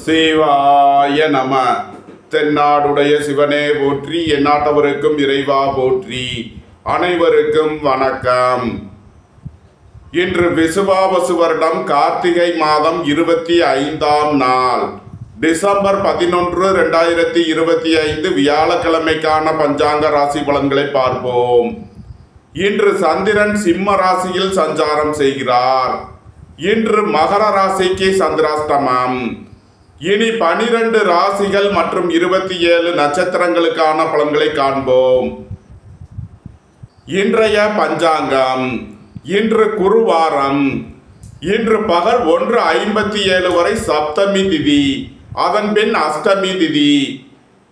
சிவாய நம. தென்னாடுடைய சிவனே போற்றி, எந்நாட்டவருக்கும் இறைவா போற்றி. அனைவருக்கும் வணக்கம். இன்று விசுவாவசு வருடம் கார்த்திகை மாதம் 25ஆம் நாள், டிசம்பர் 11, 2025 வியாழக்கிழமைக்கான பஞ்சாங்க ராசி பலன்களை பார்ப்போம். இன்று சந்திரன் சிம்ம ராசியில் சஞ்சாரம் செய்கிறார். இன்று மகர ராசிக்கு சந்திராஷ்டமம். இனி 12 ராசிகள் மற்றும் 27 நட்சத்திரங்களுக்கான பலன்களை காண்போம். இன்றைய பஞ்சாங்கம். இன்று குருவாரம். இன்று பகல் 1:57 வரை சப்தமி திதி, அதன் பின் அஷ்டமி திதி.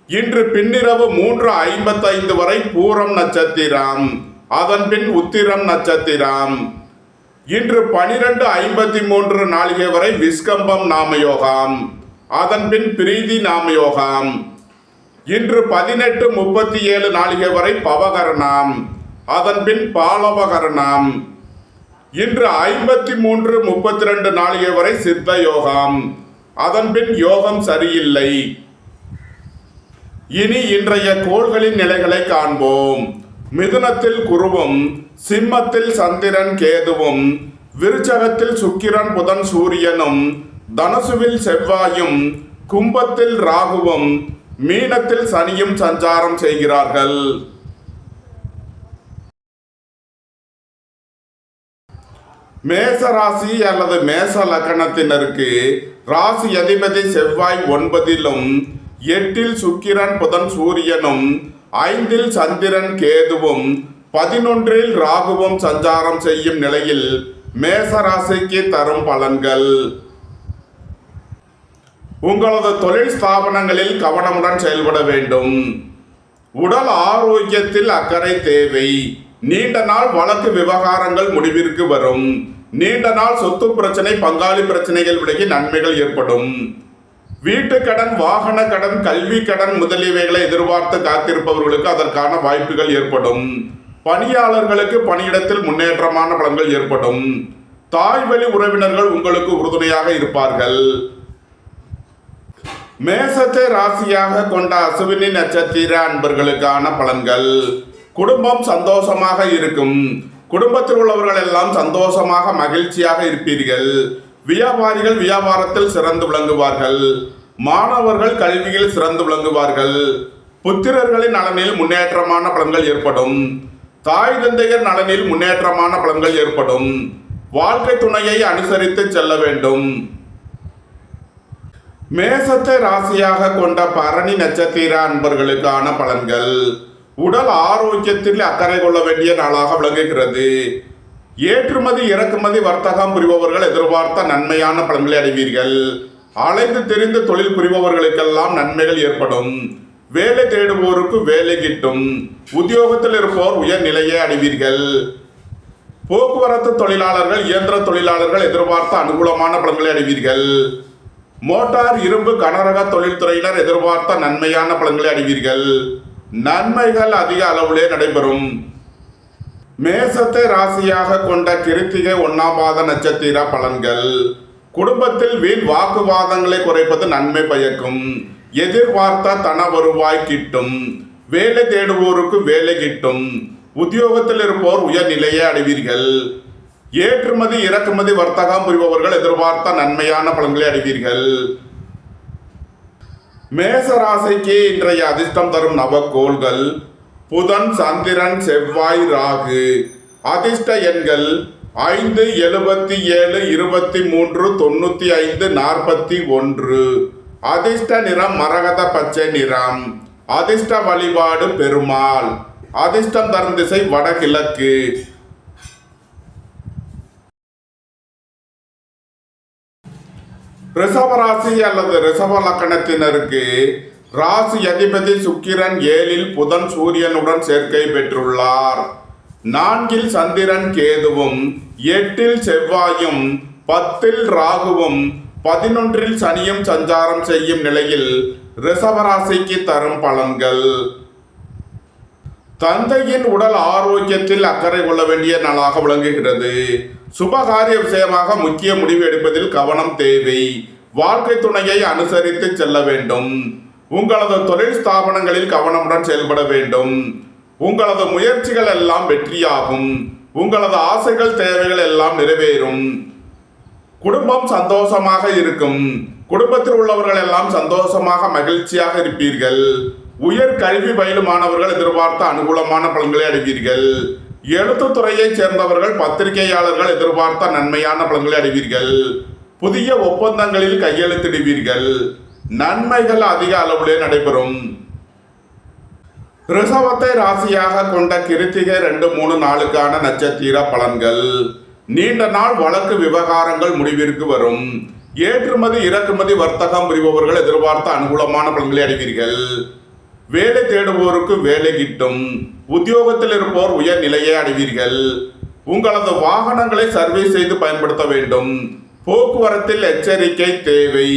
இன்று பின்னிரவு 3:55 வரை பூரம் நட்சத்திரம், அதன் பின் உத்திரம் நட்சத்திரம். இன்று 12:53 நாளிகை வரை விஸ்கம்பம் நாமயோகம், அதன் பின் பிரீதி நாமயோகம். இன்று 18:37 நாளிகை வரை பவகரணம், அதன் பின் பாலவகரணம். இன்று 53:32 நாளிகை வரை சித்த யோகம், அதன் பின் யோகம் சரியில்லை. இனி இன்றைய கோள்களின் நிலைகளை காண்போம். மிதுனத்தில் குருவும், சிம்மத்தில் சந்திரன் கேதுவும், விருச்சகத்தில் சுக்கிரன் புதன் சூரியனும், தனுசுவில் செவ்வாயும், கும்பத்தில் ராகுவும், மீனத்தில் சனியும் சஞ்சாரம் செய்கிறார்கள். மேச ராசி அல்லது மேச லக்னத்தினருக்கு ராசி அதிபதி செவ்வாய் 9லும், 8ல் சுக்கிரன் புதன் சூரியனும், 5ல் சந்திரன் கேதுவும், 11ல் ராகுவும் சஞ்சாரம் செய்யும் நிலையில் மேச ராசிக்கு தரும் பலன்கள். உங்களது தொழில் ஸ்தாபனங்களில் கவனமுடன் செயல்பட வேண்டும். உடல் ஆரோக்கியத்தில் அக்கறை தேவை. நீண்ட நாள் வழக்கு விவகாரங்கள் முடிவிற்கு வரும். நீண்ட நாள் சொத்து பிரச்சனை, பங்காளி பிரச்சனைகள் விலகி நன்மைகள் ஏற்படும். வீட்டு கடன், வாகன கடன், கல்வி கடன் முதலியவைகளை எதிர்பார்த்து காத்திருப்பவர்களுக்கு அதற்கான வாய்ப்புகள் ஏற்படும். பணியாளர்களுக்கு பணியிடத்தில் முன்னேற்றமான பலன்கள் ஏற்படும். தாய்வழி உறவினர்கள் உங்களுக்கு உறுதுணையாக இருப்பார்கள். மேசத்தை ராசியாக கொண்ட அசுவினி நட்சத்திர அன்பர்களுக்கான பலன்கள். குடும்பம் சந்தோஷமாக இருக்கும். குடும்பத்தில் உள்ளவர்கள் எல்லாம் சந்தோஷமாக மகிழ்ச்சியாக இருப்பீர்கள். வியாபாரிகள் வியாபாரத்தில் சிறந்து விளங்குவார்கள். மாணவர்கள் கல்வியில் சிறந்து விளங்குவார்கள். புத்திரர்களின் நலனில் முன்னேற்றமான பலன்கள் ஏற்படும். தாய் தந்தையர் நலனில் முன்னேற்றமான பலன்கள் ஏற்படும். வாழ்க்கை துணையை அனுசரித்து செல்ல வேண்டும். மேசத்தை ராசியாக கொண்ட பரணி நட்சத்திர அன்பர்களுக்கான பலன்கள். உடல் ஆரோக்கியத்தில் அக்கறை கொள்ள வேண்டிய நாளாக விளங்குகிறது. ஏற்றுமதி இறக்குமதி வர்த்தகம் புரிபவர்கள் எதிர்பார்த்த நன்மையான பலன்களை அடைவீர்கள். அலைந்து தெரிந்து தொழில் புரிபவர்களுக்கெல்லாம் நன்மைகள் ஏற்படும். வேலை தேடுவோருக்கு வேலை கிட்டும். உத்தியோகத்தில் இருப்போர் உயர் நிலையை அடைவீர்கள். போக்குவரத்து தொழிலாளர்கள், இயந்திர தொழிலாளர்கள் எதிர்பார்த்த அனுகூலமான பலன்களை அடைவீர்கள். மோட்டார், இரும்பு, கனரக தொழில்துறையினர் எதிர்பார்த்த நன்மையான பலன்களை அடைவீர்கள். நன்மைகள் அதிக அளவிலே நடைபெறும். மேசத்தை ராசியாக கொண்ட கிருத்திகை 1ஆம் பாத நட்சத்திர பலன்கள். குடும்பத்தில் வீண் வாக்குவாதங்களை குறைப்பது நன்மை பயக்கும். எதிர்பார்த்த தன வருவாய் கிட்டும். வேலை தேடுவோருக்கு வேலை கிட்டும். உத்தியோகத்தில் இருப்போர் உயர் நிலையை அடைவீர்கள். ஏற்றுமதி இறக்குமதி வர்த்தகம் புரிபவர்கள் எதிர்பார்த்த நன்மையான பலன்களை அடைவீர்கள். மேச ராசிக்கு இன்றைய அதிர்ஷ்டம் தரும் நவக்கோள்கள் புதன், சந்திரன், செவ்வாய், ராகு. அதிர்ஷ்ட எண்கள் 5, 77, 23, 95, 41. அதிர்ஷ்ட நிறம் மரகத பச்சை நிறம். அதிர்ஷ்ட வழிபாடு பெருமாள். அதிர்ஷ்டம் தரும் திசை வடகிழக்கு. ரிஷபராசி அல்லது ரிஷப லக்கணத்தினருக்கு ராசி அதிபதி சுக்கிரன் 7ல் புதன் சூரியனுடன் சேர்க்கை பெற்றுள்ளார். 4ல் சந்திரன் கேதுவும், 8ல் செவ்வாயும், 10ல் ராகுவும், 11ல் சனியும் சஞ்சாரம் செய்யும் நிலையில் ரிஷபராசிக்கு தரும் பலன்கள். தந்தையின் உடல் ஆரோக்கியத்தில் அக்கறை கொள்ள வேண்டிய நாளாக விளங்குகிறது. சுபகாரிய விஷயமாக முக்கிய முடிவு எடுப்பதில் கவனம் தேவை. வாழ்க்கை துணையை அனுசரித்து செல்ல வேண்டும். உங்களது தொழில் ஸ்தாபனங்களில் கவனமுடன் செயல்பட வேண்டும். உங்களது முயற்சிகள் எல்லாம் வெற்றியாகும். உங்களது ஆசைகள் தேவைகள் எல்லாம் நிறைவேறும். குடும்பம் சந்தோஷமாக இருக்கும். குடும்பத்தில் உள்ளவர்கள் எல்லாம் சந்தோஷமாக மகிழ்ச்சியாக இருப்பீர்கள். உயர் கல்வி பயிலும் மாணவர்கள் எதிர்பார்த்த அனுகூலமான பலன்களை அடைவீர்கள். எழுத்துத்துறையை சேர்ந்தவர்கள் பத்திரிகையாளர்கள் எதிர்பார்த்த நன்மையான பலன்களை அடைவீர்கள். புதிய ஒப்பந்தங்களில் கையெழுத்திடுவீர்கள். நன்மைகள் அதிக அளவிலே நடைபெறும். ரிஷபத்தை ராசியாக கொண்ட கிருத்திகை 2, 3 நாளுக்கான நட்சத்திர பலன்கள். நீண்ட நாள் வழக்கு விவகாரங்கள் முடிவிற்கு வரும். ஏற்றுமதி இறக்குமதி வர்த்தகம் புரிபவர்கள் எதிர்பார்த்த அனுகூலமான பலன்களை அடைவீர்கள். வேலை தேடுவோருக்கு வேலை கிட்டும். உத்தியோகத்தில் இருப்போர் உயர் நிலையை அடைவீர்கள். உங்களது வாகனங்களை சர்வீஸ் செய்து பயன்படுத்த வேண்டும். போக்குவரத்தில் எச்சரிக்கை தேவை.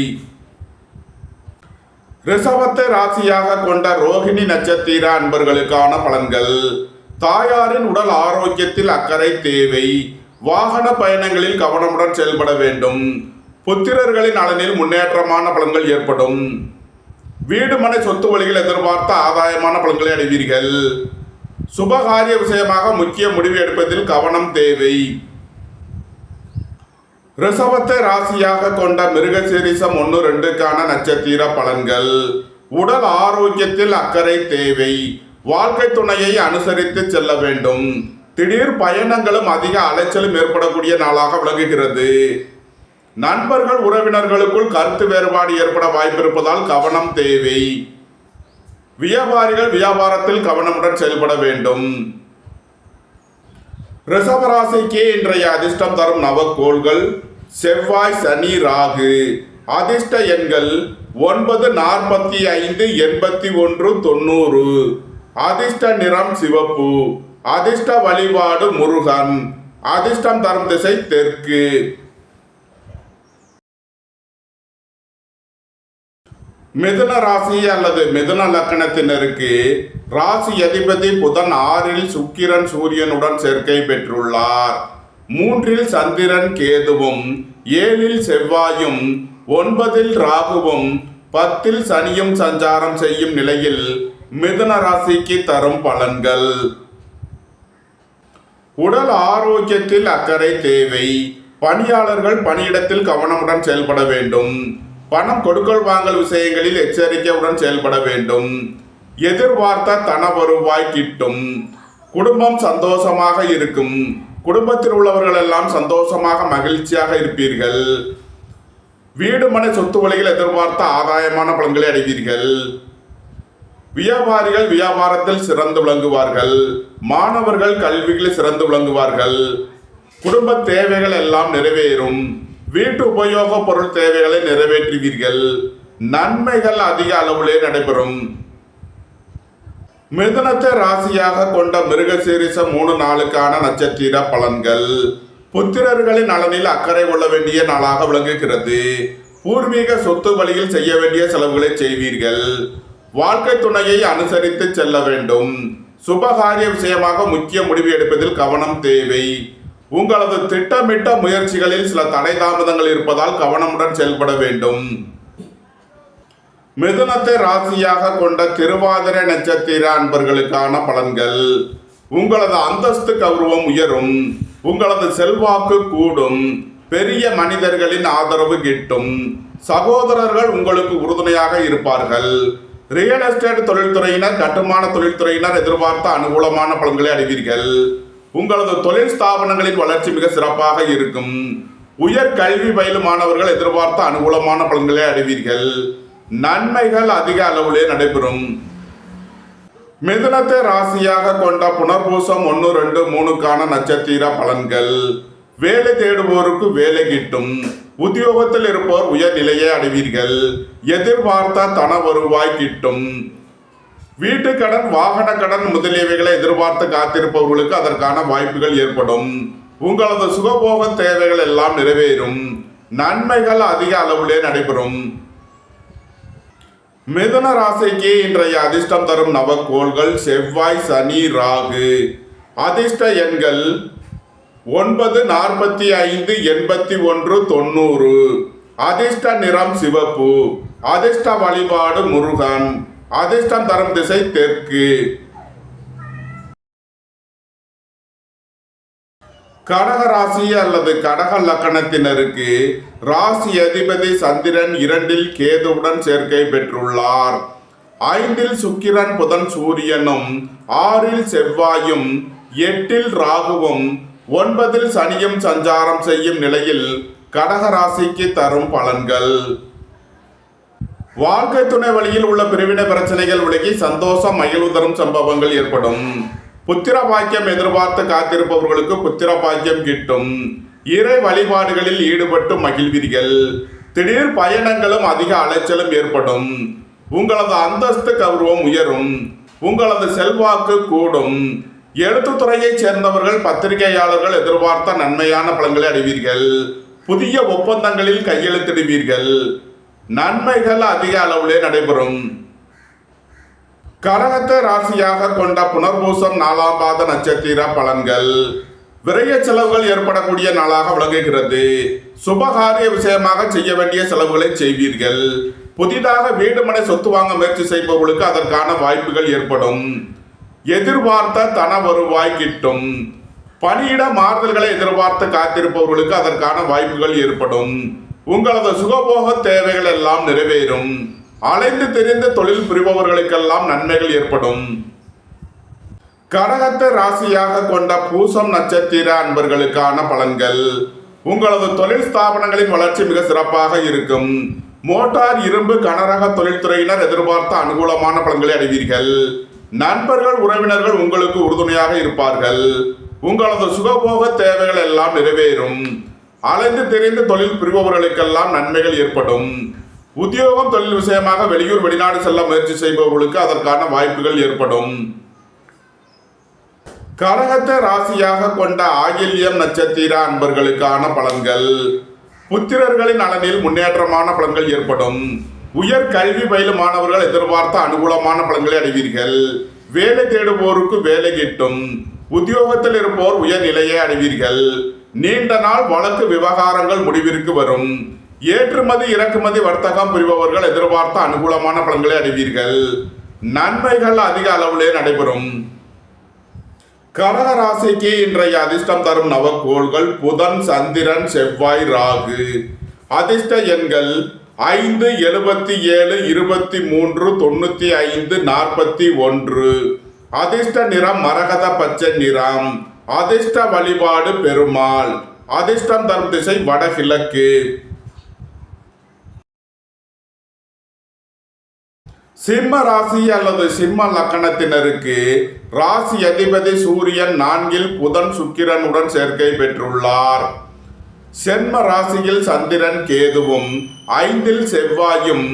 ரிஷபத்தை ராசியாக கொண்ட ரோகிணி நட்சத்திர அன்பர்களுக்கான பலன்கள். தாயாரின் உடல் ஆரோக்கியத்தில் அக்கறை தேவை. வாகன பயணங்களில் கவனமுடன் செயல்பட வேண்டும். புத்திரர்களின் நலனில் முன்னேற்றமான பலன்கள் ஏற்படும். வீடு மனை சொத்து வழிகள் எதிர்பார்த்த ஆதாயமான பலன்களை அடைவீர்கள். சுபகாரிய விஷயமாக முக்கிய முடிவு எடுப்பதில் கவனம் தேவை. ரிஷபத்தை ராசியாக கொண்ட மிருகசீரிஷம் 1, 2க்கான நட்சத்திர பலன்கள். உடல் ஆரோக்கியத்தில் அக்கறை தேவை. வாழ்க்கை துணையை அனுசரித்து செல்ல வேண்டும். திடீர் பயணங்களும் அதிக அலைச்சலும் ஏற்படக்கூடிய நாளாக விளங்குகிறது. நண்பர்கள் உறவினர்களுக்குள் கருத்து வேறுபாடு ஏற்பட வாய்ப்பிருப்பதால் கவனம் தேவை. வியாபாரிகள் வியாபாரத்தில் கவனமுடன் செயல்பட வேண்டும். ரிஷபராசிக்கு இன்றைய அதிர்ஷ்டம் தரும் நவக்கோள்கள் செவ்வாய், சனி, ராகு. அதிர்ஷ்ட எண்கள் 9, 45, 81, 90. அதிர்ஷ்ட நிறம் சிவப்பு. அதிர்ஷ்ட வழிபாடு முருகன். அதிர்ஷ்டம் தரும் திசை தெற்கு. மிதுன ராசி அல்லது மிதுன லக்கணத்தினருக்கு ராசி அதிபதி புதன் 6ல் சுக்கிரன் சூரியனுடன் சேர்க்கை பெற்றுள்ளார். 3ல் சந்திரன் கேதுவும், 7ல் செவ்வாயும், 9ல் ராகுவும், 10ல் சனியும் சஞ்சாரம் செய்யும் நிலையில் மிதுன ராசிக்கு தரும் பலன்கள். உடல் ஆரோக்கியத்தில் அக்கறை தேவை. பணியாளர்கள் பணியிடத்தில் கவனமுடன் செயல்பட வேண்டும். பணம் கொடுக்கல் வாங்கல் விஷயங்களில் எச்சரிக்கையுடன் செயல்பட வேண்டும். எதிர்பார்த்த தன வருவாய் கிட்டும். குடும்பம் சந்தோஷமாக இருக்கும். குடும்பத்தில் உள்ளவர்கள் எல்லாம் சந்தோஷமாக மகிழ்ச்சியாக இருப்பீர்கள். வீடு மனை சொத்து வழிகள் எதிர்பார்த்த ஆதாயமான பலன்களை அடைவீர்கள். வியாபாரிகள் வியாபாரத்தில் சிறந்து விளங்குவார்கள். மாணவர்கள் கல்வியில் சிறந்து விளங்குவார்கள். குடும்ப தேவைகள் எல்லாம் நிறைவேறும். வீட்டு உபயோக பொருள் தேவைகளை நிறைவேற்றுவீர்கள். நன்மைகள் அதிக அளவிலே நடைபெறும். மிதுனத்தை ராசியாக கொண்ட மிருகசீரிஷம் 3 நாளுக்கான நட்சத்திர பலன்கள். புத்திரர்களின் நலனில் அக்கறை கொள்ள வேண்டிய நாளாக விளங்குகிறது. பூர்வீக சொத்து வழியில் செய்ய வேண்டிய செலவுகளை செய்வீர்கள். வாழ்க்கை துணையை அனுசரித்து செல்ல வேண்டும். சுபகாரிய விஷயமாக முக்கிய முடிவு எடுப்பதில் கவனம் தேவை. உங்களது திட்டமிட்ட முயற்சிகளில் சில தடை தாமதங்கள் இருப்பதால் கவனமுடன் செயல்பட வேண்டும். மிதுனத்தை ராசியாக கொண்ட திருவாதிரை நட்சத்திர அன்பர்களுக்கான பலன்கள். உங்களது அந்தஸ்து கௌரவம் உயரும். உங்களது செல்வாக்கு கூடும். பெரிய மனிதர்களின் ஆதரவு கிட்டும். சகோதரர்கள் உங்களுக்கு உறுதுணையாக இருப்பார்கள். ரியல் எஸ்டேட் தொழில்துறையினர், கட்டுமான தொழில்துறையினர் எதிர்பார்த்த அனுகூலமான பலன்களை அடைவீர்கள். உங்களது தொழில் ஸ்தாபனங்களின் வளர்ச்சி மிக சிறப்பாக இருக்கும். உயர் கல்வி பயிலும் மாணவர்கள் எதிர்பார்த்த அனுகூலமான பலன்களை அடைவீர்கள். நன்மைகள் அதிக அளவிலே நடைபெறும். மிதுனத்தை ராசியாக கொண்ட புனர்பூசம் 1, 2, 3க்கான நட்சத்திர பலன்கள். வேலை தேடுவோருக்கு வேலை கிட்டும். உத்தியோகத்தில் இருப்போர் உயர் நிலையை அடைவீர்கள். எதிர்பார்த்த தன வருவாய் கிட்டும். வீட்டு கடன், வாகன கடன் முதலியவைகளை எதிர்பார்த்து காத்திருப்பவர்களுக்கு அதற்கான வாய்ப்புகள் ஏற்படும். உங்களது சுகபோக தேவைகள் எல்லாம் நிறைவேறும். நன்மைகள் அதிக அளவிலே நடைபெறும். மிதுன ராசிக்கு இன்றைய அதிர்ஷ்டம் தரும் நவக்கோள்கள் செவ்வாய், சனி, ராகு. அதிர்ஷ்ட எண்கள் 9, 45, 81, 90. அதிர்ஷ்ட நிறம் சிவப்பு. அதிர்ஷ்ட வழிபாடு முருகன். அதிர்ஷ்டம் தரும் திசை தெற்கு. கடக ராசி அல்லது கடக லக்கணத்தினருக்கு ராசி அதிபதி சந்திரன் 2இல் கேதுவுடன் சேர்க்கை பெற்றுள்ளார். 5இல் சுக்கிரன் புதன் சூரியனும் 6இல் செவ்வாயும் 8இல் ராகுவும் 9இல் சனியும் சஞ்சாரம் செய்யும் நிலையில் கடக ராசிக்கு தரும் பலன்கள். வாழ்க்கை துணை வழியில் உள்ள பிரிவினை பிரச்சனைகள் விலகி சந்தோஷம் மகிழ்வு தரும் சம்பவங்கள் ஏற்படும். புத்திர பாக்கியம் எதிர்பார்த்து காத்திருப்பவர்களுக்கு புத்திர பாக்கியம் கிட்டும். இறை வழிபாடுகளில் ஈடுபட்டு மகிழ்வீர்கள். திடீர் பயணங்களும் அதிக அலைச்சலும் ஏற்படும். உங்களது அந்தஸ்து கௌரவம் உயரும். உங்களது செல்வாக்கு கூடும். எழுத்துத்துறையைச் சேர்ந்தவர்கள் பத்திரிகையாளர்கள் எதிர்பார்த்த நன்மையான பலன்களை அடைவீர்கள். புதிய ஒப்பந்தங்களில் கையெழுத்திடுவீர்கள். நன்மைகள் அதிக அளவிலே நடைபெறும். கடகத்தை ராசியாக கொண்ட புனர்பூசம் 4ஆம் பாத நட்சத்திர பலன்கள். விரைய செலவுகள் ஏற்படக்கூடிய நாளாக விளங்குகிறது. சுபகாரிய விஷயமாக செய்ய வேண்டிய செலவுகளை செய்வீர்கள். புதிதாக வீடு மனை சொத்து வாங்க முயற்சி செய்பவர்களுக்கு அதற்கான வாய்ப்புகள் ஏற்படும். எதிர்பார்த்த தன வருவாய் கிட்டும். பணியிட மாறுதல்களை எதிர்பார்த்து காத்திருப்பவர்களுக்கு அதற்கான வாய்ப்புகள் ஏற்படும். உங்களது சுகபோக தேவைகள் எல்லாம் நிறைவேறும். அலைந்து தெரிந்த தொழில் புரிபவர்களுக்கெல்லாம் நன்மைகள் ஏற்படும். கடகத்தை ராசியாக கொண்ட பூசம் நட்சத்திர அன்பர்களுக்கான பலன்கள். உங்களது தொழில் ஸ்தாபனங்களின் வளர்ச்சி மிக சிறப்பாக இருக்கும். மோட்டார் இரும்பு கனரக தொழில்துறையினர் எதிர்பார்த்த அனுகூலமான பலன்களை அடைவீர்கள். நண்பர்கள் உறவினர்கள் உங்களுக்கு உறுதுணையாக இருப்பார்கள். உங்களது சுகபோக தேவைகள் எல்லாம் நிறைவேறும். அலைந்து தெரிந்து தொழில் புரிபவர்களுக்கெல்லாம் நன்மைகள் ஏற்படும். உத்தியோகம் தொழில் விஷயமாக வெளியூர் வெளிநாடு செல்ல முயற்சி செய்பவர்களுக்கு அதற்கான வாய்ப்புகள் ஏற்படும். கடகத்தை ராசியாக கொண்ட ஆயில்யம் நட்சத்திர அன்பர்களுக்கான பலன்கள். புத்திரர்களின் நலனில் முன்னேற்றமான பலன்கள் ஏற்படும். உயர் கல்வி பயிலும் மாணவர்கள் எதிர்பார்த்த அனுகூலமான பலன்களை அடைவீர்கள். வேலை தேடுவோருக்கு வேலை கிட்டும். உத்தியோகத்தில் இருப்போர் உயர் நிலையை அடைவீர்கள். நீண்ட நாள் வழக்கு விவகாரங்கள் முடிவிற்கு வரும். ஏற்றுமதி இறக்குமதி வர்த்தகம் புரிபவர்கள் எதிர்பார்த்த அனுகூலமான பலன்களை அடைவீர்கள். நன்மைகள் அதிக அளவிலே நடைபெறும். கடக ராசிக்கு இன்றைய அதிர்ஷ்டம் தரும் நவக்கோள்கள் புதன், சந்திரன், செவ்வாய், ராகு. அதிர்ஷ்ட எண்கள் 5, 77, 23, 95, 41. அதிர்ஷ்ட நிறம் மரகத பச்சை நிறம். அதிர்ஷ்ட வழிபாடு பெருமாள். அதிர்ஷ்டம் தரும் திசை வடகிழக்கு. சிம்ம ராசி அல்லது சிம்ம லக்கணத்தினருக்கு ராசி அதிபதி சூரியன் 4இல் புதன் சுக்கிரனுடன் சேர்க்கை பெற்றுள்ளார். சென்ம ராசியில் சந்திரன் கேதுவும் 5இல் செவ்வாயும்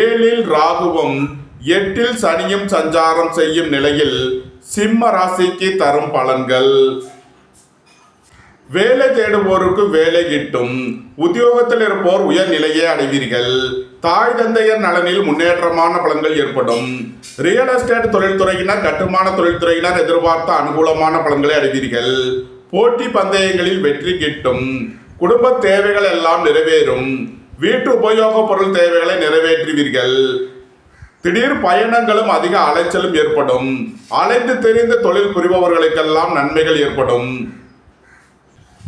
7இல் ராகுவும் 8இல் சனியும் சஞ்சாரம் செய்யும் நிலையில் சிம்ம ராசிக்கு தரும் பலன்கள். வேலை தேடுவோருக்கு வேலை கிட்டும். உத்தியோகத்தில் இருப்போர் உயர் நிலையை அடைவீர்கள். தாய் தந்தையர் நலனில் முன்னேற்றமான பலன்கள் ஏற்படும். ரியல் எஸ்டேட் தொழில்துறையினர் கட்டுமான தொழில்துறையினர் எதிர்பார்த்த அனுகூலமான பலன்களை அடைவீர்கள். போட்டி பந்தயங்களில் வெற்றி கிட்டும். குடும்ப தேவைகள் எல்லாம் நிறைவேறும். வீட்டு உபயோக பொருள் தேவைகளை நிறைவேற்றுவீர்கள். திடீர் பயணங்களும் அதிக அலைச்சலும் ஏற்படும். அலைந்து தெரிந்த தொழில் புரிபவர்களுக்கெல்லாம் நன்மைகள் ஏற்படும்.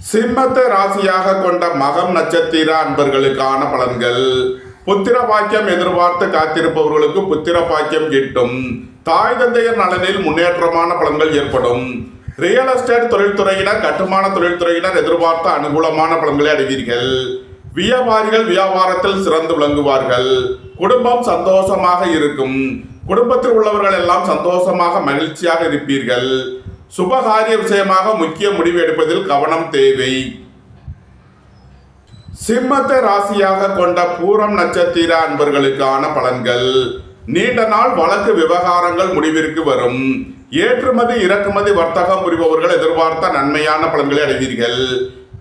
சிம்மத்தை ராசியாக கொண்ட மகம் நட்சத்திர அன்பர்களுக்கான பலன்கள். புத்திர பாக்கியம் எதிர்பார்த்து காத்திருப்பவர்களுக்கு புத்திர பாக்கியம் கிட்டும். தாய் தந்தையர் நலனில் முன்னேற்றமான பலன்கள் ஏற்படும். ரியல் எஸ்டேட் தொழில்துறையினர் கட்டுமான தொழில்துறையினர் எதிர்பார்த்த அனுகூலமான பலன்களை அடைவீர்கள். வியாபாரிகள் வியாபாரத்தில் சிறந்து விளங்குவார்கள். குடும்பம் சந்தோஷமாக இருக்கும். குடும்பத்தில் உள்ளவர்கள் எல்லாம் சந்தோஷமாக மகிழ்ச்சியாக இருப்பீர்கள். சுபகாரிய விஷயமாக முக்கிய முடிவு எடுப்பதில் கவனம் தேவை. சிம்மத்தை ராசியாக கொண்ட பூரம் நட்சத்திர அன்பர்களுக்கான பலன்கள். நீண்ட நாள் வழக்கு விவகாரங்கள் முடிவிற்கு வரும். ஏற்றுமதி இறக்குமதி வர்த்தகம் புரிபவர்கள் எதிர்பார்த்த நன்மையான பலன்களை அடைவீர்கள்.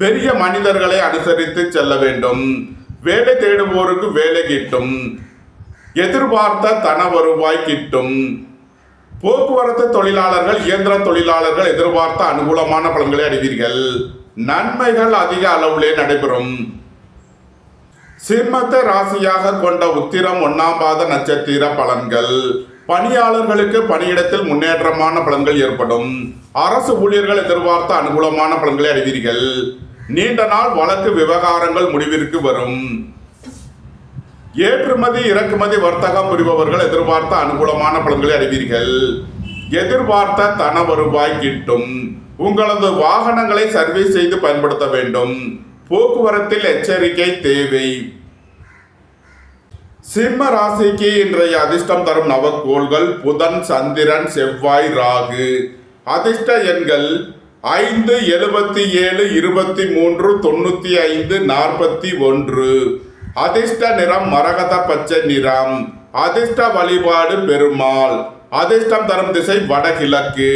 பெரிய மனிதர்களை அனுசரித்து செல்ல வேண்டும். வேலை தேடுவோருக்கு வேலை கிட்டும். எதிர்பார்த்த தன வருவாய் கிட்டும். போக்குவரத்து தொழிலாளர்கள் இயந்திர தொழிலாளர்கள் எதிர்பார்த்த அனுகூலமான பலன்களை அடைவீர்கள். நன்மைகள் அதிக அளவிலே நடைபெறும். சிம்மத்தை ராசியாக கொண்ட உத்திரம் 1ஆம் பாத நட்சத்திர பலன்கள். பணியாளர்களுக்கு பணியிடத்தில் முன்னேற்றமான பலன்கள் ஏற்படும். அரசு ஊழியர்கள் எதிர்பார்த்த அனுகூலமான பலன்களை அடைவீர்கள். நீண்ட நாள் வழக்கு விவகாரங்கள் முடிவிற்கு வரும். ஏற்றுமதி இறக்குமதி வர்த்தகம் புரிபவர்கள் எதிர்பார்த்த அனுகூலமான பலன்களை அடைவீர்கள். எதிர்பார்த்த தன வருவாய் கிட்டும். உங்களது வாகனங்களை சர்வீஸ் செய்து பயன்படுத்த வேண்டும். போக்குவரத்தில் எச்சரிக்கை தேவை. சிம்ம ராசிக்கு இன்றைய அதிர்ஷ்டம் தரும் நவக்கோள்கள் புதன், சந்திரன், செவ்வாய், ராகு. அதிர்ஷ்ட எண்கள் 5, 77, 23, 95, 41. அதிர்ஷ்ட நிறம் மரகத பச்சை நிறம். அதிர்ஷ்ட வழிபாடு பெருமாள். அதிர்ஷ்டம் தரும் திசை வடகிழக்கு.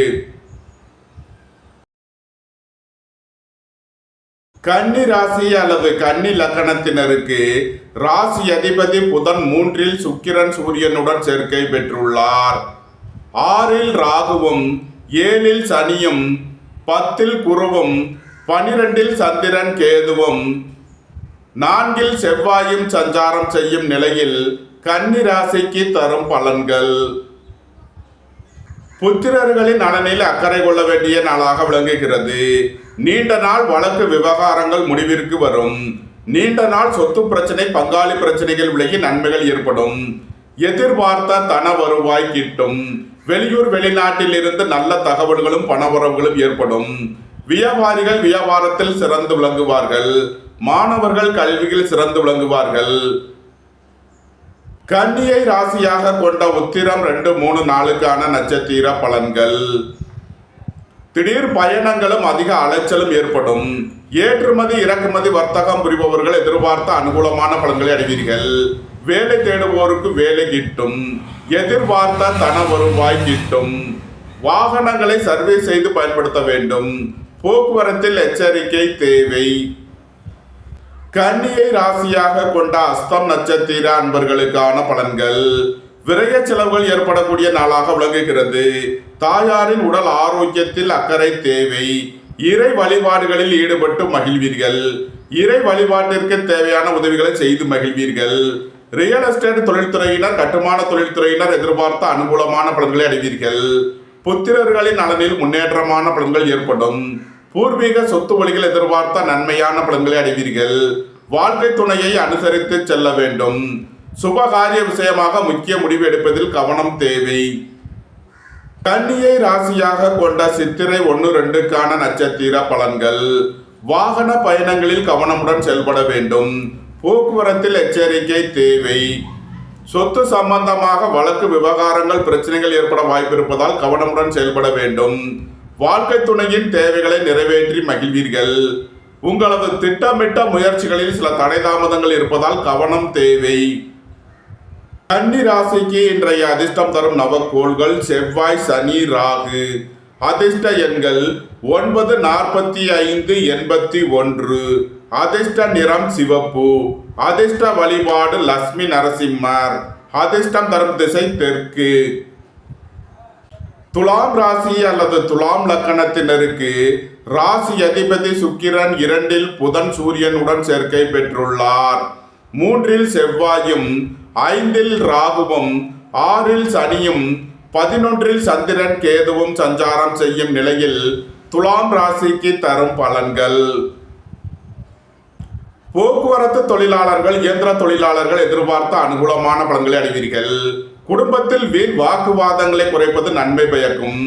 கன்னி ராசி அல்லது கன்னி லக்கணத்தினருக்கு ராசி அதிபதி புதன் 3இல் சுக்கிரன் சூரியனுடன் சேர்க்கை பெற்றுள்ளார். 6இல் ராகுவும் 7இல் சனியும் 10இல் குருவும் 12இல் சந்திரன் கேதுவும் 4இல் செவ்வாயும் சஞ்சாரம் செய்யும் நிலையில் கன்னி ராசிக்கு தரும் பலன்கள். புத்திரர்களின் நலனில் அக்கறை கொள்ள வேண்டிய நாளாக விளங்குகிறது. நீண்ட நாள் வழக்கு விவகாரங்கள் முடிவிற்கு வரும். நீண்ட நாள் சொத்து பிரச்சனை, பங்காளி பிரச்சனைகள் விலகி நன்மைகள் ஏற்படும். எதிர்பார்த்த தன வருவாய் கிட்டும். வெளியூர் வெளிநாட்டில் இருந்து நல்ல தகவல்களும் பணவரவுகளும் ஏற்படும். வியாபாரிகள் வியாபாரத்தில் சிறந்து விளங்குவார்கள். மாணவர்கள் கல்வியில் சிறந்து விளங்குவார்கள். கன்னியை ராசியாக கொண்ட உத்திரம் 2, 3, 4க்கான நட்சத்திர பலன்கள். திடீர் பயணங்களும் அதிக அலைச்சலும் ஏற்படும். ஏற்றுமதி இறக்குமதி வர்த்தகம் புரிபவர்கள் எதிர்பார்த்த அனுகூலமான பலன்களை அடைவீர்கள். வேலை தேடுவோருக்கு வேலை கிட்டும். எதிர்பார்த்த தன வருவாய் கிட்டும். வாகனங்களை சர்வீஸ் செய்து பயன்படுத்த வேண்டும். போக்குவரத்தில் எச்சரிக்கை தேவை. கன்னியை ராசியாக கொண்ட அஸ்தம் நட்சத்திர அன்பர்களுக்கான பலன்கள். விரய செலவுகள் ஏற்படக்கூடிய நாளாக விளங்குகிறது. தாயாரின் உடல் ஆரோக்கியத்தில் அக்கறை தேவை. இறை வழிபாடுகளில் ஈடுபட்டு மகிழ்வீர்கள். இறை வழிபாட்டிற்கு தேவையான உதவிகளை செய்து மகிழ்வீர்கள். ரியல் எஸ்டேட் தொழில்துறையினர், கட்டுமான தொழில்துறையினர் எதிர்பார்த்த அனுகூலமான பலன்களை அடைவீர்கள். புத்திரர்களின் நலனில் முன்னேற்றமான பலன்கள் ஏற்படும். பூர்வீக சொத்து வழிகள் எதிர்பார்த்த நன்மையான பலன்களை அடைவீர்கள். வாழ்க்கை துணையை அனுசரித்து செல்ல வேண்டும். சுபகாரிய விஷயமாக முக்கிய முடிவு எடுப்பதில் கவனம் தேவை. கன்னியை ராசியாக கொண்ட சித்திரை 1, 2க்கான நட்சத்திர பலன்கள். வாகன பயணங்களில் கவனமுடன் செயல்பட வேண்டும். போக்குவரத்தில் எச்சரிக்கை தேவை. சொத்து சம்பந்தமாக வழக்கு விவகாரங்கள் பிரச்சனைகள் ஏற்பட வாய்ப்பு இருப்பதால் கவனமுடன் செயல்பட வேண்டும். வாழ்க்கை துணையின் தேவைகளை நிறைவேற்றி மகிழ்வீர்கள். உங்களது திட்டமிட்ட முயற்சிகளில் சில தடை தாமதங்கள் இருப்பதால் கவனம் தேவை. கன்னி ராசிக்கு இன்றைய அதிர்ஷ்டம் தரும் நவக்கோள்கள் செவ்வாய், சனி, ராகு. அதிர்ஷ்ட எண்கள் 9, 45, 81. அதிர்ஷ்ட நிறம் சிவப்பு. அதிர்ஷ்ட வழிபாடு லட்சுமி நரசிம்மர். அதிர்ஷ்டம் தரும் திசை தெற்கு. துலாம் ராசி அல்லது துலாம் லக்கணத்தினருக்கு ராசி அதிபதி சுக்கிரன் 2இல் புதன் சூரியனுடன் சேர்க்கை பெற்றுள்ளார். 3இல் செவ்வாயும் 5இல் ராகுவும் 6இல் சனியும் 11இல் சந்திரன் கேதுவும் சஞ்சாரம் செய்யும் நிலையில் துலாம் ராசிக்கு தரும் பலன்கள். போக்குவரத்து தொழிலாளர்கள், இயந்திர தொழிலாளர்கள் எதிர்பார்த்த அனுகூலமான பலன்களை அடைவீர்கள். குடும்பத்தில் வீண் வாக்குவாதங்களை குறைப்பது நன்மை பயக்கும்.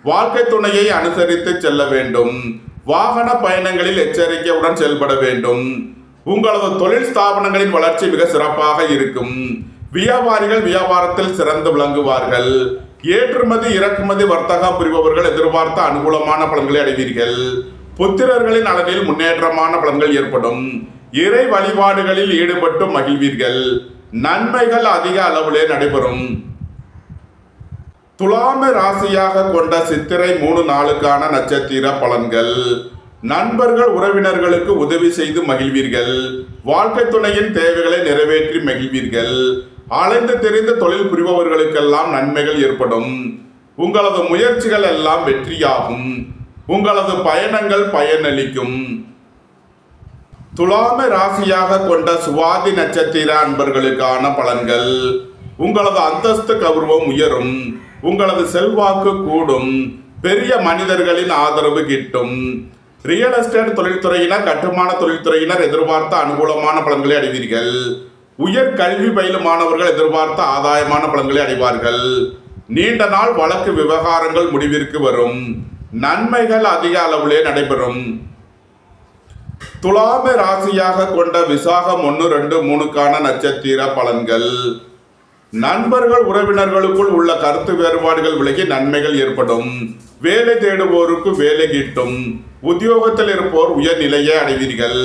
வாழ்க்கை துணையை அனுசரித்து செல்ல வேண்டும். வாகன பயணங்களில் எச்சரிக்கையுடன் செயல்பட வேண்டும். உங்களது தொழில் ஸ்தாபனங்களின் வளர்ச்சி மிக சிறப்பாக இருக்கும். வியாபாரிகள் வியாபாரத்தில் சிறந்து விளங்குவார்கள். ஏற்றுமதி இறக்குமதி வர்த்தகம் புரிபவர்கள் எதிர்பார்த்த அனுகூலமான பலன்களை அடைவீர்கள். புத்திரர்களின் அளவில் முன்னேற்றமான பலன்கள் ஏற்படும். இறை வழிபாடுகளில் ஈடுபட்டு மகிழ்வீர்கள். நன்மைகள் அதிக அளவிலே நடைபெறும். துலாம ராசியாக கொண்ட சித்திரை 3, 4க்கான நட்சத்திர பலன்கள். நண்பர்கள் உறவினர்களுக்கு உதவி செய்து மகிழ்வீர்கள். வாழ்க்கை துணையின் தேவைகளை நிறைவேற்றி மகிழ்வீர்கள். அலைந்து தெரிந்து தொழில் புரிபவர்களுக்கெல்லாம் நன்மைகள் ஏற்படும். உங்களது முயற்சிகள் எல்லாம் வெற்றியாகும். உங்களது பயணங்கள் பயனளிக்கும். துலாம ராசியாக கொண்ட சுவாதி நட்சத்திர அன்பர்களுக்கான பலன்கள். உங்களது அந்தஸ்து கௌரவம் உயரும். உங்களது செல்வாக்கு கூடும். பெரிய மனிதர்களின் ஆதரவு கிட்டும். ரியல் எஸ்டேட் தொழில்துறையினர், கட்டுமான தொழில்துறையினர் எதிர்பார்த்த அனுகூலமான பலன்களை அடைவீர்கள். உயர் கல்வி பயிலும் மாணவர்கள் எதிர்பார்த்த ஆதாயமான பலன்களை அடைவார்கள். நீண்ட நாள் வழக்கு விவகாரங்கள் முடிவிற்கு வரும். நன்மைகள் அதிக அளவிலே நடைபெறும். துலாம ராசியாக கொண்ட விசாகம் 1, 2, 3க்கான நட்சத்திர பலன்கள். நண்பர்கள் உறவினர்களுக்குள் உள்ள கருத்து வேறுபாடுகள் விலகி நன்மைகள் ஏற்படும். வேலை தேடுவோருக்கு வேலை கிட்டும். உத்தியோகத்தில் இருப்போர் உயர்நிலையை அடைவீர்கள்.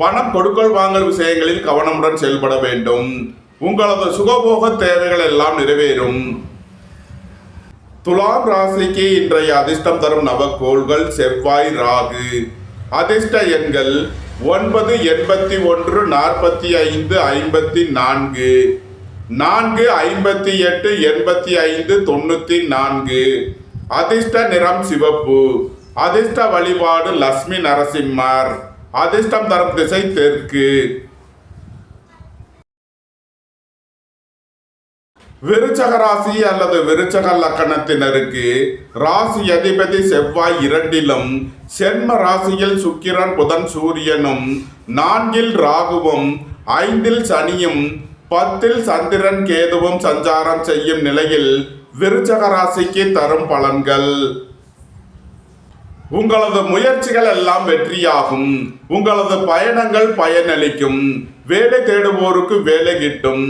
பணம் கொடுக்கல் வாங்கல் விஷயங்களில் கவனமுடன் செயல்பட வேண்டும். உங்களது சுகபோக தேவைகள் எல்லாம் நிறைவேறும். துலாம் ராசிக்கு இன்றைய அதிர்ஷ்டம் தரும் நவக்கோள்கள் செவ்வாய், ராகு. அதிர்ஷ்ட எண்கள் 9, 81, 45, 54, 4, 58, 85, 94. அதிர்ஷ்ட நிறம் சிவப்பு. அதிர்ஷ்ட வழிபாடு லட்சுமி நரசிம்மர். அதிர்ஷ்டம் தரும் திசை தெற்கு. விருச்சக ராசி அல்லது விருச்சக லக்கணத்தினருக்கு ராசி அதிபதி செவ்வாய் 2லும், சென்ம ராசியில் சுக்கிரன், புதன், சூரியனும், 4ல் ராகுவும், 5ல் சனியும், 10ல் சந்திரன், கேதுவும் சஞ்சாரம் செய்யும் நிலையில் விருச்சக ராசிக்கு தரும் பலன்கள். உங்களது முயற்சிகள் எல்லாம் வெற்றியாகும். உங்களது பயணங்கள் பயனளிக்கும். வேலை தேடுவோருக்கு வேலை கிட்டும்.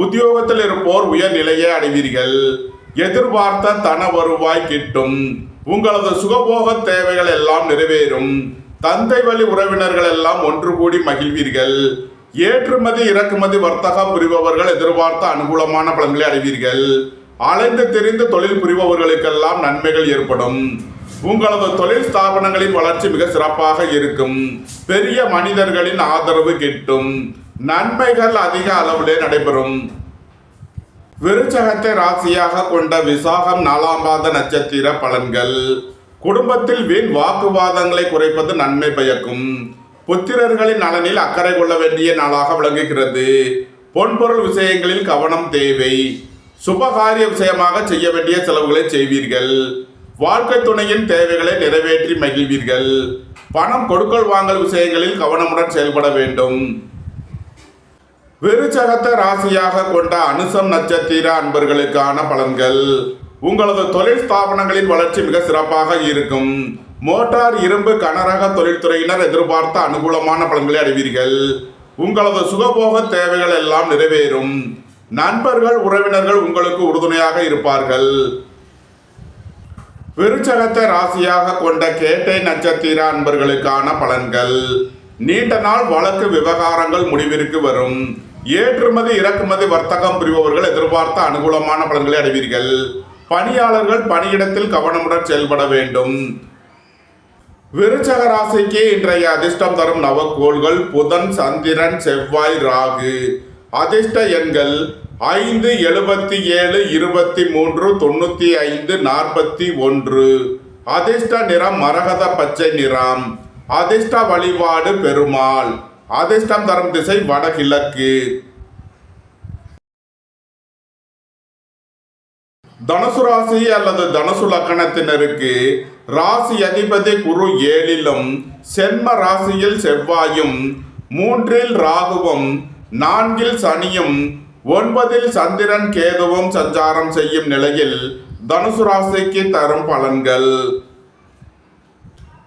உத்தியோகத்தில் இருப்போர் உயர்நிலையை அடைவீர்கள். எதிர்பார்த்த தன வருவாய் கிட்டும். உங்களது சுகபோக தேவைகள் எல்லாம் நிறைவேறும். தந்தை வழி உறவினர்கள் எல்லாம் ஒன்று கூடி மகிழ்வீர்கள். ஏற்றுமதி இறக்குமதி வர்த்தகம் புரிபவர்கள் எதிர்பார்த்த அனுகூலமான பலன்களை அடைவீர்கள். அலைந்து திரிந்து தொழில் புரிபவர்களுக்கெல்லாம் நன்மைகள் ஏற்படும். உங்களது தொழில் ஸ்தாபனங்களின் வளர்ச்சி மிக சிறப்பாக இருக்கும். பெரிய மனிதர்களின் ஆதரவு கிட்டும். நன்மைகள் அதிக அளவிலே நடைபெறும். விருச்சகத்தை ராசியாக கொண்ட விசாகம் 4ஆம் பாத நட்சத்திர பலன்கள். குடும்பத்தில் வீண் வாக்குவாதங்களை குறைப்பது நன்மை பயக்கும். புத்திரர்களின் நலனில் அக்கறை கொள்ள வேண்டிய நாளாக விளங்குகிறது. பொன்பொருள் விஷயங்களில் கவனம் தேவை. சுபகாரிய விஷயமாக செய்ய வேண்டிய செலவுகளை செய்வீர்கள். வாழ்க்கை துணையின் தேவைகளை நிறைவேற்றி மகிழ்வீர்கள். பணம் கொடுக்கல் வாங்கல் விஷயங்களில் கவனமுடன் செயல்பட வேண்டும். விருச்சகத்தை ராசியாக கொண்ட அனுசம் நட்சத்திர அன்பர்களுக்கான பலன்கள். உங்களது தொழில் ஸ்தாபனங்களின் வளர்ச்சி மிக சிறப்பாக இருக்கும். மோட்டார், இரும்பு, கனரக தொழில்துறையினர் எதிர்பார்த்த அனுகூலமான பலன்களை அடைவீர்கள். உங்களது சுகபோக தேவைகள் எல்லாம் நிறைவேறும். நண்பர்கள் உறவினர்கள் உங்களுக்கு உறுதுணையாக இருப்பார்கள். விருச்சகத்தை ராசியாக கொண்ட கேட்டை நட்சத்திர அன்பர்களுக்கான பலன்கள். நீண்ட நாள் வழக்கு விவகாரங்கள் முடிவிற்கு வரும். ஏற்றுமதி இறக்குமதி வர்த்தகம் புரிபவர்கள் எதிர்பார்த்த அனுகூலமான பலன்களை அடைவீர்கள். பணியாளர்கள் பணியிடத்தில் கவனமுடன் செயல்பட வேண்டும். விருச்சக ராசிக்கு இன்றைய அதிர்ஷ்டம் தரும் நவக்கோள்கள் புதன், சந்திரன், செவ்வாய், ராகு. அதிர்ஷ்ட எண்கள் 5, 77, 23, 95, 41. அதிர்ஷ்ட நிறம் மரகத பச்சை நிறம். அதிர்ஷ்ட வழிபாடு பெருமாள். அதிர்ஷ்டம் தரும் திசை வடகிழக்கு. தனுசு ராசி அல்லது தனுசு லக்கணத்தினருக்கு ராசி அதிபதி குரு 7லும், சென்ம ராசியில் செவ்வாயும், 3ல் ராகுவும், 4ல் சனியும், 9ல் சந்திரன், கேதுவும் சஞ்சாரம் செய்யும் நிலையில் தனுசு ராசிக்கு தரும் பலன்கள்.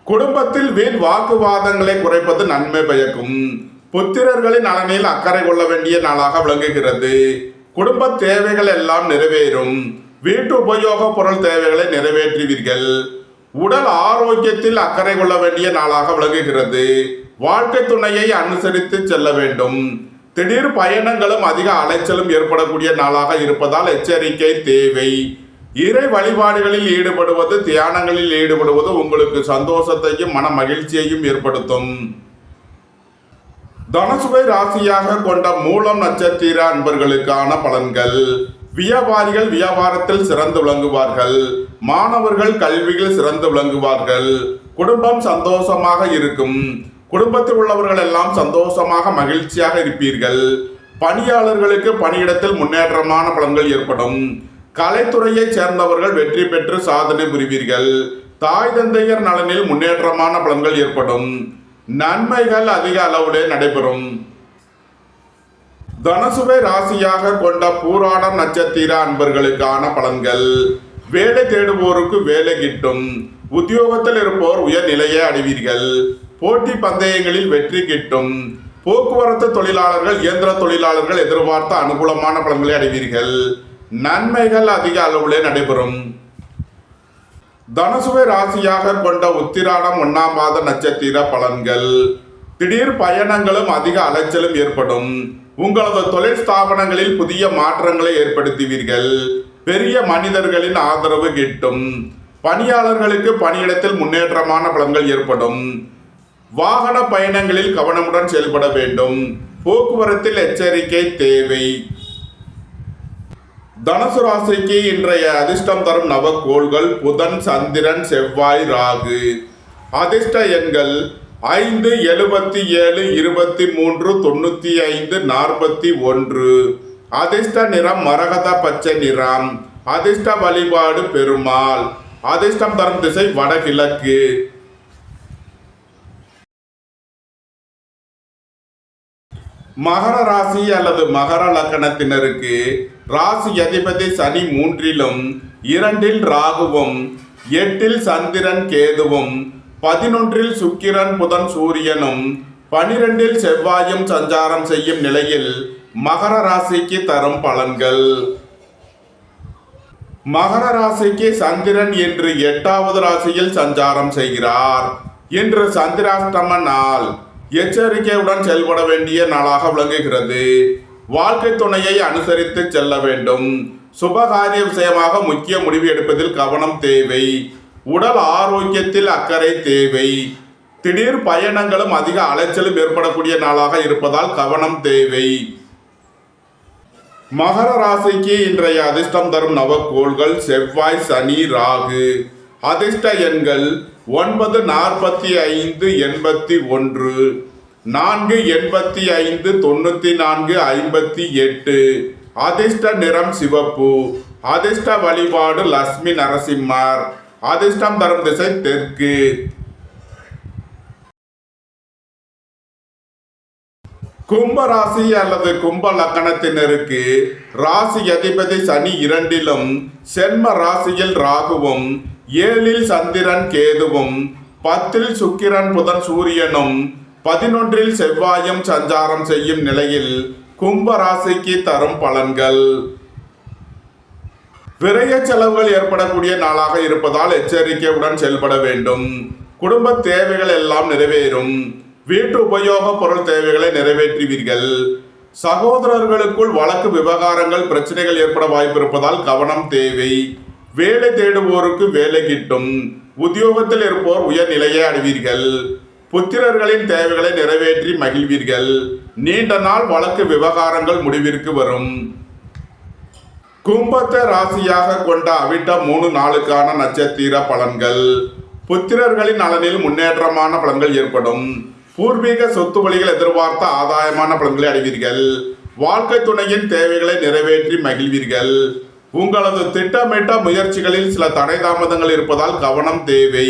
குடும்பத்தில் வீண் வாக்குவாதங்களை குறைப்பது நன்மை பயக்கும். புத்திரர்களின் நலனில் அக்கறை கொள்ள வேண்டிய நாளாக விளங்குகிறது. குடும்ப தேவைகள் எல்லாம் நிறைவேறும். வீட்டு உபயோக பொருள் தேவைகளை நிறைவேற்றுவீர்கள். உடல் ஆரோக்கியத்தில் அக்கறை கொள்ள வேண்டிய நாளாக விளங்குகிறது. வாழ்க்கை துணையை அனுசரித்து செல்ல வேண்டும். திடீர் பயணங்களும் அதிக அலைச்சலும் ஏற்படக்கூடிய நாளாக இருப்பதால் எச்சரிக்கை தேவை. இறை வழிபாடுகளில் ஈடுபடுவது, தியானங்களில் ஈடுபடுவது உங்களுக்கு சந்தோஷத்தையும் மன மகிழ்ச்சியையும் ஏற்படுத்தும். தனுசுவை ராசியாக கொண்ட மூலம் நட்சத்திர அன்பர்களுக்கான பலன்கள். வியாபாரிகள் வியாபாரத்தில் சிறந்து விளங்குவார்கள். மாணவர்கள் கல்வியில் சிறந்து விளங்குவார்கள். குடும்பம் சந்தோஷமாக இருக்கும். குடும்பத்தில் உள்ளவர்கள் எல்லாம் சந்தோஷமாக மகிழ்ச்சியாக இருப்பீர்கள். பணியாளர்களுக்கு பணியிடத்தில் முன்னேற்றமான பலன்கள் ஏற்படும். கலைத்துறையைச் சேர்ந்தவர்கள் வெற்றி பெற்று சாதனை புரிவீர்கள். தாய் தந்தையர் நலனில் முன்னேற்றமான பலன்கள் ஏற்படும். நன்மைகள் அதிக அளவிலே நடைபெறும். தனுசுவை ராசியாக கொண்ட பூராடம் நட்சத்திர அன்பர்களுக்கான பலன்கள். வேலை தேடுவோருக்கு வேலை கிட்டும். உத்தியோகத்தில் இருப்போர் உயர்நிலையை அடைவீர்கள். போட்டி பந்தயங்களில் வெற்றி கிட்டும். போக்குவரத்து தொழிலாளர்கள் இயந்திர தொழிலாளர்கள் எதிர்பார்த்த அனுகூலமான பலன்களை அடைவீர்கள். நன்மைகள் அதிக அளவிலே நடைபெறும். தனுசுவை ராசியாக கொண்ட உத்திராடம் 1ஆம் பாத நட்சத்திர பலன்கள். திடீர் பயணங்களும் அதிக அலைச்சலும் ஏற்படும். உங்களது தொழில் ஸ்தாபனங்களில் புதிய மாற்றங்களை ஏற்படுத்துவீர்கள். பெரிய மனிதர்களின் ஆதரவு கிட்டும். பணியாளர்களுக்கு பணியிடத்தில் முன்னேற்றமான பலன்கள் ஏற்படும். வாகன பயணங்களில் கவனமுடன் செயல்பட வேண்டும். போக்குவரத்தில் எச்சரிக்கை தேவை. தனுசு ராசிக்கு இன்றைய அதிர்ஷ்டம் தரும் நவக்கோள்கள் புதன், சந்திரன், செவ்வாய், ராகு. அதிர்ஷ்ட எண்கள் 5, 77, 23, 95, 41. அதிர்ஷ்ட நிறம் மரகத பச்சை நிறம். அதிர்ஷ்ட வழிபாடு பெருமாள். அதிர்ஷ்டம் தரும் திசை வடகிழக்கு. மகர ராசி அல்லது மகர லக்கணத்தினருக்கு ராசி அதிபதி சனி 3லும் 2ல் ராகுவும் 8ல் சந்திரன் கேதுவும் 11ல் சுக்கிரன் புதன் சூரியனும் 12ல் செவ்வாயும் சஞ்சாரம் செய்யும் நிலையில் மகர ராசிக்கு தரும் பலன்கள். மகர ராசிக்கு சந்திரன் இன்று 8வது ராசியில் சஞ்சாரம் செய்கிறார். இன்று சந்திராஷ்டம நாள். எச்சரிக்கையுடன் செயல்பட வேண்டிய நாளாக விளங்குகிறது. வாழ்க்கை துணையை அனுசரித்து செல்ல வேண்டும். சுபகாரிய விஷயமாக முக்கிய முடிவு எடுப்பதில் கவனம் தேவை. உடல் ஆரோக்கியத்தில் அக்கறை தேவை. திடீர் பயணங்களும் அதிக அலைச்சலும் ஏற்படக்கூடிய நாளாக இருப்பதால் கவனம் தேவை. மகர ராசிக்கு இன்றைய அதிர்ஷ்டம் தரும் நவக்கோள்கள் செவ்வாய், சனி, ராகு. அதிர்ஷ்ட எண்கள் 9, 45, 81, 4, 85, 94, 58. அதிர்ஷ்ட நிறம் சிவப்பு. அதிர்ஷ்ட வழிபாடு லட்சுமி நரசிம்மர். அதிர்ஷ்டம் தரும் திசை தெற்கு. கும்ப ராசி அல்லது கும்ப லக்கணத்தினருக்கு ராசி அதிபதி சனி 2லும் சென்ம ராசியில் ராகுவும் 7ல் சந்திரன் கேதுவும் 10ல் சுக்கிரன் புதன் சூரியனும் 11ல் செவ்வாயும் சஞ்சாரம் செய்யும் நிலையில் கும்ப ராசிக்கு தரும் பலன்கள். விரய செலவுகள் ஏற்படக்கூடிய நாளாக இருப்பதால் எச்சரிக்கையுடன் செயல்பட வேண்டும். குடும்ப தேவைகள் எல்லாம் நிறைவேறும். வீட்டு உபயோக பொருள் தேவைகளை நிறைவேற்றுவீர்கள். சகோதரர்களுக்குள் வழக்கு விவகாரங்கள் பிரச்சனைகள் ஏற்பட வாய்ப்பு இருப்பதால் கவனம் தேவை. வேலை தேடுவோருக்கு வேலை கிட்டும். உத்தியோகத்தில் இருப்போர் உயர்நிலையை அடைவீர்கள். புத்திரர்களின் தேவைகளை நிறைவேற்றி மகிழ்வீர்கள். நீண்ட நாள் வழக்கு விவகாரங்கள் முடிவிற்கு வரும். கும்பத்தை ராசியாக கொண்ட அவிட்டம் 3 நாளுக்கான நட்சத்திர பலன்கள். புத்திரர்களின் நலனில் முன்னேற்றமான பலன்கள் ஏற்படும். பூர்வீக சொத்து வழிகள் எதிர்பார்த்த ஆதாயமான பலன்களை அடைவீர்கள். வாழ்க்கை துணையின் தேவைகளை நிறைவேற்றி மகிழ்வீர்கள். உங்களது திட்டமிட்ட முயற்சிகளில் சில தடை தாமதங்கள் இருப்பதால் கவனம் தேவை.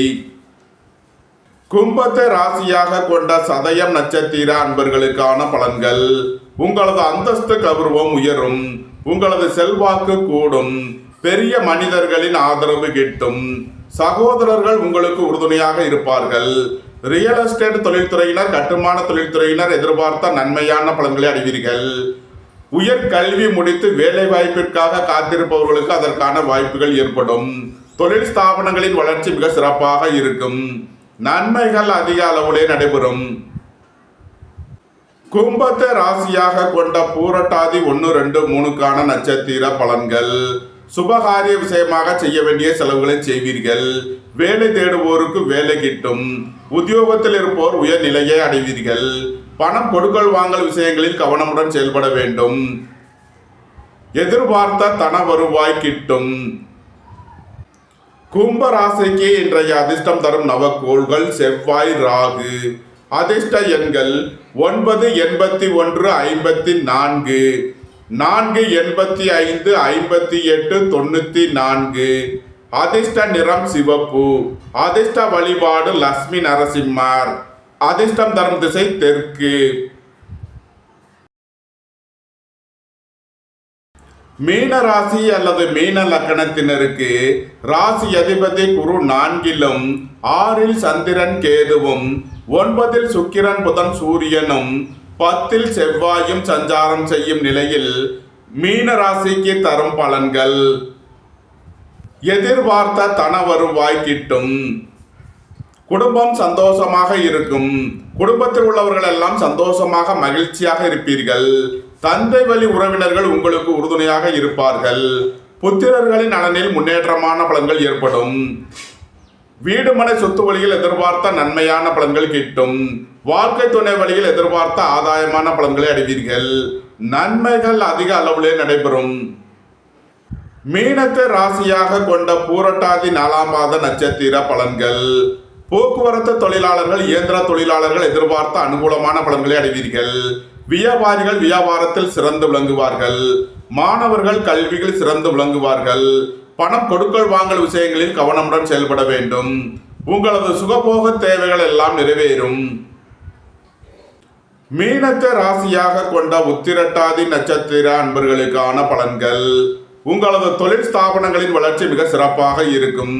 கும்பத்தை ராசியாக கொண்ட சதயம் நட்சத்திர அன்பர்களுக்கான பலன்கள். உங்களது அந்தஸ்து கௌரவம் உயரும். உங்களது செல்வாக்கு கூடும். பெரிய மனிதர்களின் ஆதரவு கிட்டும். சகோதரர்கள் உங்களுக்கு உறுதுணையாக இருப்பார்கள். ரியல் எஸ்டேட் தொழில்துறையினர், கட்டுமான தொழில்துறையினர் எதிர்பார்த்த நன்மையான பலன்களை அடைவீர்கள். உயர் கல்வி முடித்து வேலை வாய்ப்பிற்காக காத்திருப்பவர்களுக்கு அதற்கான வாய்ப்புகள் ஏற்படும். தொழில் ஸ்தாபனங்களின் வளர்ச்சி மிக சிறப்பாக இருக்கும். நன்மைகள் அதிக அளவிலே நடைபெறும். கும்பத்தை ராசியாக கொண்ட பூரட்டாதி 1, 2, 3க்கான நட்சத்திர பலன்கள். சுபகாரிய விஷயமாக செய்ய வேண்டிய செலவுகளை செய்வீர்கள். வேலை தேடுவோருக்கு வேலை கிட்டும். உத்தியோகத்தில் இருப்போர் உயர்நிலையை அடைவீர்கள். பணம் கொடுக்கல் வாங்கல் விஷயங்களில் கவனமுடன் செயல்பட வேண்டும். எதிர்பார்த்த தன வருவாய் கிட்டும். கும்ப ராசிக்கு இன்றைய அதிர்ஷ்டம் தரும் நவக்கோள்கள் செவ்வாய், ராகு. அதிர்ஷ்ட எண்கள் 9, 81, 54, 4, 85, 58, 94. அதிர்ஷ்ட நிறம் சிவப்பு. அதிர்ஷ்ட வழிபாடு லட்சுமி நரசிம்மர். அதிர்ஷ்டம் தரும் திசை தெற்கு. மீன ராசி அல்லது மீன லக்கணத்தினருக்கு ராசி அதிபதி குரு 4லும் 6ல் சந்திரன் கேதுவும் 9ல் சுக்கிரன் புதன் சூரியனும் 10ல் செவ்வாயும் சஞ்சாரம் செய்யும் நிலையில் மீன ராசிக்கு தரும் பலன்கள். எதிர்பார்த்த தன வருவாய் கிட்டும். குடும்பம் சந்தோஷமாக இருக்கும். குடும்பத்தில் உள்ளவர்கள் எல்லாம் சந்தோஷமாக மகிழ்ச்சியாக இருப்பீர்கள். தந்தை வழி உறவினர்கள் உங்களுக்கு உறுதுணையாக இருப்பார்கள். புத்திரர்களின் நலனில் முன்னேற்றமான பலன்கள் ஏற்படும். வீடு மனை சொத்து வழியில் எதிர்பார்த்த நன்மையான பலன்கள் கிட்டும். வாழ்க்கை துணை வழியில் எதிர்பார்த்த ஆதாயமான பலன்களை அடைவீர்கள். நன்மைகள் அதிக அளவிலே நடைபெறும். மீனத்தை ராசியாக கொண்ட பூரட்டாதி 4ஆம் மாத நட்சத்திர பலன்கள். போக்குவரத்து தொழிலாளர்கள், இயந்திர தொழிலாளர்கள் எதிர்பார்த்த அனுகூலமான பலன்களை அடைவீர்கள். வியாபாரிகள் வியாபாரத்தில் சிறந்து விளங்குவார்கள். மாணவர்கள் கல்வியில் சிறந்து விளங்குவார்கள். பணம் கொடுக்கல் வாங்கல் விஷயங்களில் கவனமுடன் செயல்பட வேண்டும். உங்களது சுகபோக தேவைகள் எல்லாம் நிறைவேறும். மீனத்தை ராசியாக கொண்ட உத்திரட்டாதி நட்சத்திர அன்பர்களுக்கான பலன்கள். உங்களது தொழில் ஸ்தாபனங்களின் வளர்ச்சி மிக சிறப்பாக இருக்கும்.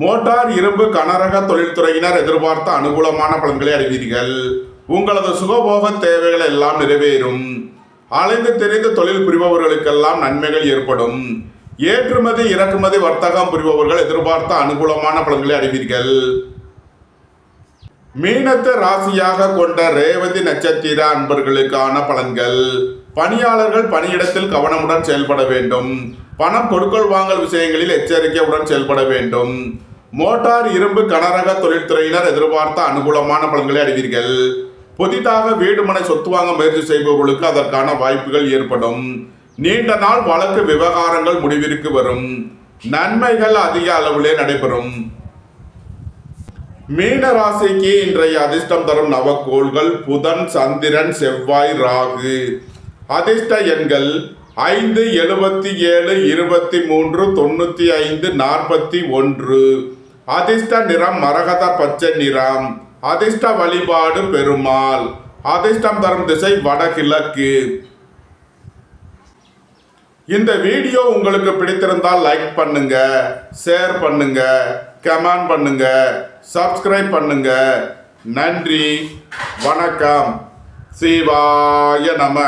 மோட்டார், இரும்பு, கனரக தொழில்துறையினர் எதிர்பார்த்த அனுகூலமான பலன்களை அடைவீர்கள். உங்களது சுகபோக தேவைகள் எல்லாம் நிறைவேறும். அலைந்து தெரிந்து தொழில் புரிபவர்களுக்கெல்லாம் நன்மைகள் ஏற்படும். ஏற்றுமதி இறக்குமதி வர்த்தகம் புரிபவர்கள் எதிர்பார்த்த அனுகூலமான பலன்களை அடைவீர்கள். மீனத்தை ராசியாக கொண்ட ரேவதி நட்சத்திர அன்பர்களுக்கான பலன்கள். பணியாளர்கள் பணியிடத்தில் கவனமுடன் செயல்பட வேண்டும். பணம் கொடுக்கல் வாங்கல் விஷயங்களில் எச்சரிக்கையுடன் செயல்பட வேண்டும். மோட்டார், இரும்பு, கனரக தொழில்துறையினர் எதிர்பார்த்த அனுகூலமான பலன்களை அடைவீர்கள். புதிதாக வீடு மனை சொத்து வாங்க முயற்சி செய்பவர்களுக்கு அதற்கான வாய்ப்புகள் ஏற்படும். நீண்ட நாள் வழக்கு விவகாரங்கள் முடிவிற்கு வரும். நன்மைகள் அதிக அளவிலே நடைபெறும். மீன ராசிக்கு இன்றைய அதிர்ஷ்டம் தரும் நவக்கோள்கள் புதன், சந்திரன், செவ்வாய், ராகு. அதிர்ஷ்ட எண்கள் 5, 77, 23, 95, 41. அதிர்ஷ்ட நிறம் மரகத பச்சை நிறம். அதிர்ஷ்ட வழிபாடு பெருமாள். அதிர்ஷ்டம் தரும் திசை வடகிழக்கு. இந்த வீடியோ உங்களுக்கு பிடித்திருந்தால் லைக் பண்ணுங்க, ஷேர் பண்ணுங்க, கமெண்ட் பண்ணுங்க, சப்ஸ்கிரைப் பண்ணுங்க. நன்றி, வணக்கம். சிவாய நம.